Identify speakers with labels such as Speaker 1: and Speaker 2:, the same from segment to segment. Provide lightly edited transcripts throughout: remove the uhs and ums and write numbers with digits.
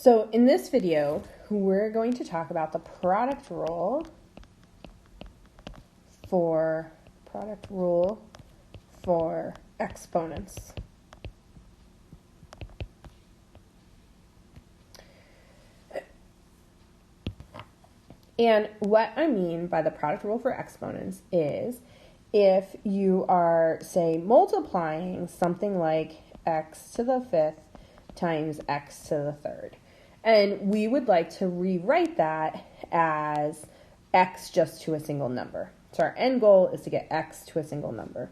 Speaker 1: So in this video, we're going to talk about the product rule for exponents. And what I mean by the product rule for exponents is if you are, say, multiplying something like x to the fifth times x to the third. And we would like to rewrite that as x just to a single number. So our end goal is to get x to a single number.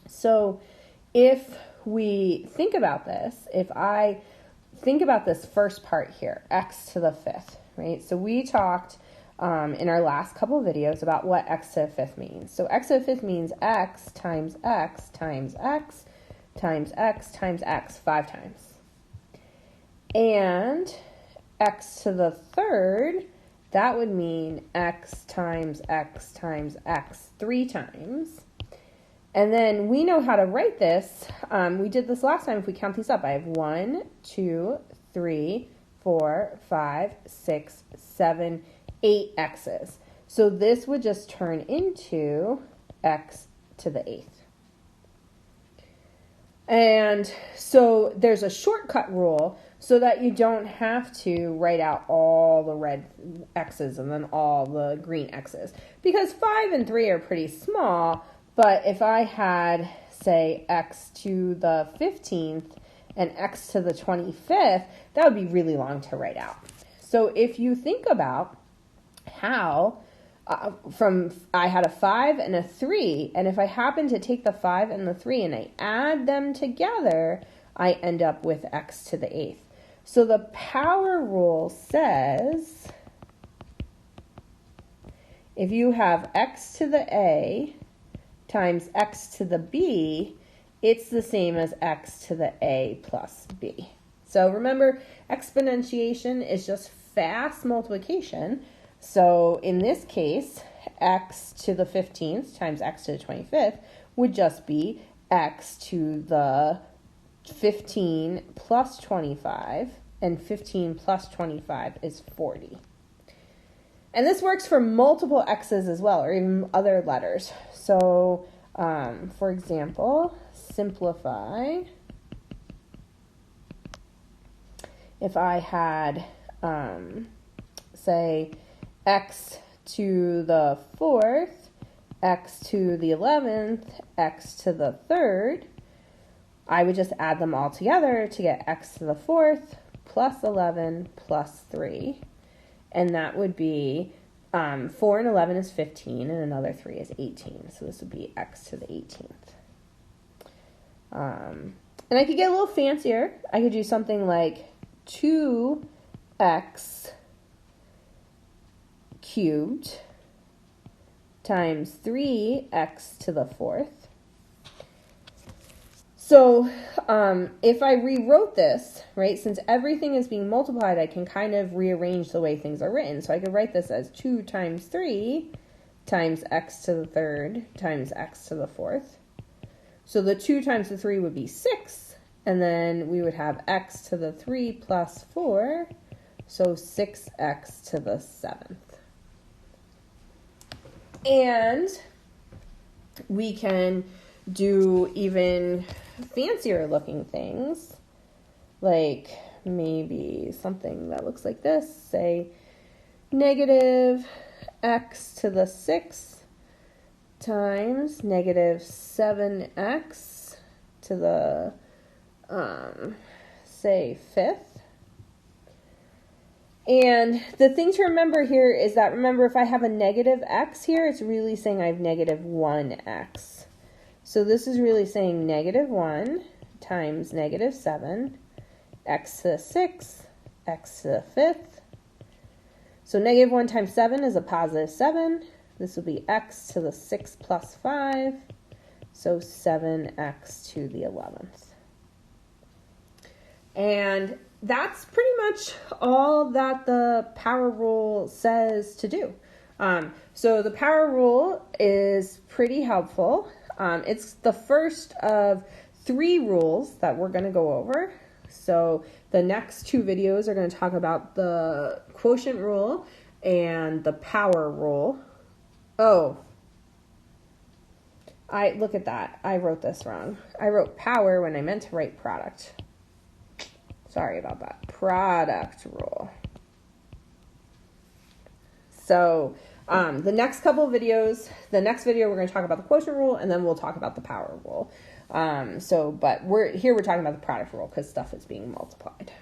Speaker 1: So if we think about this, if I think about this first part here, x to the fifth, right? So we talked in our last couple of videos about what x to the fifth means. So x to the fifth means x times x times x times x times x 5 times. And x to the third, that would mean x times x times x 3 times. And then we know how to write this. We did this last time. If we count these up, I have 1, 2, 3, 4, 5, 6, 7, 8 x's. So this would just turn into x to the 8th. And so there's a shortcut rule so that you don't have to write out all the red x's and then all the green x's. Because 5 and 3 are pretty small, but if I had, say, x to the 15th and x to the 25th, that would be really long to write out. So if you think about how I had a 5 and a 3, and if I happen to take the 5 and the 3 and I add them together, I end up with x to the 8th. So the power rule says if you have x to the a times x to the b, it's the same as x to the a plus b. So remember, exponentiation is just fast multiplication. So in this case, x to the 15th times x to the 25th would just be x to the 15 plus 25, and 15 plus 25 is 40. And this works for multiple x's as well, or even other letters. So, for example, simplify. If I had, say, x to the 4th, x to the 11th, x to the 3rd, I would just add them all together to get x to the 4th plus 11 plus 3. And that would be 4 and 11 is 15, and another 3 is 18. So this would be x to the 18th. And I could get a little fancier. I could do something like 2x cubed times 3x to the 4th. So if I rewrote this, right, since everything is being multiplied, I can kind of rearrange the way things are written. So I could write this as 2 times 3 times x to the 3rd times x to the 4th. So the 2 times the 3 would be 6, and then we would have x to the 3 plus 4, so 6x to the 7th. And we can do even fancier looking things, like maybe something that looks like this, say negative x to the 6th times negative 7x to the, say, 5th. And the thing to remember here is that, remember, if I have a negative x here, it's really saying I have negative 1x. So this is really saying negative 1 times negative 7, x to the 6th, x to the 5th. So negative 1 times 7 is a positive 7. This will be x to the 6th plus 5, so 7x to the 11th. And that's pretty much all that the power rule says to do. So the power rule is pretty helpful. It's the first of 3 rules that we're going to go over. So The next 2 videos are going to talk about the quotient rule and the power rule. Oh, look at that. I wrote this wrong. I wrote power when I meant to write product. Sorry about that. Product rule. So the next couple of videos, the next video we're going to talk about the quotient rule, and then we'll talk about the power rule. But we're talking about the product rule because stuff is being multiplied.